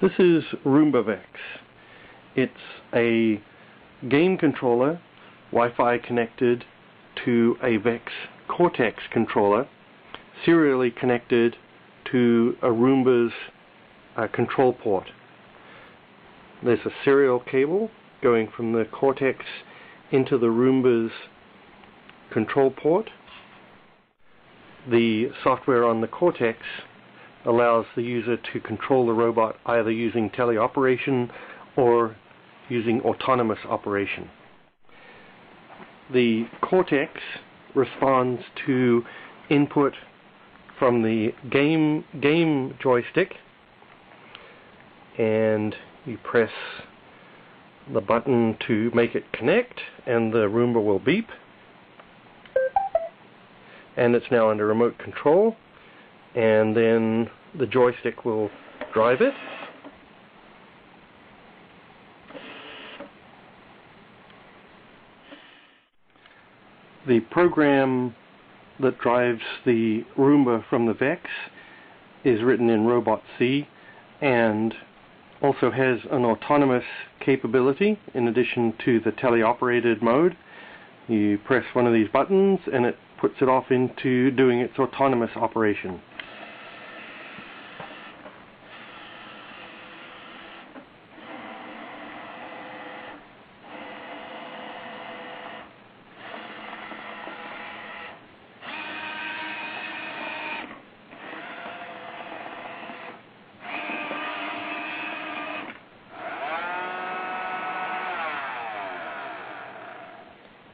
This is RoombaVex. It's a game controller, Wi-Fi connected to a Vex Coretex controller, serially connected to a Roomba's control port. There's a serial cable going from the Coretex into the Roomba's control port. The software on the Coretex allows the user to control the robot either using teleoperation or using autonomous operation. The Coretex responds to input from the game joystick, and you press the button to make it connect and the Roomba will beep, and it's now under remote control, and then the joystick will drive it. The program that drives the Roomba from the Vex is written in Robot C and also has an autonomous capability in addition to the teleoperated mode. You press one of these buttons and it puts it off into doing its autonomous operation.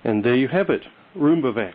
And there you have it, RoombaVex.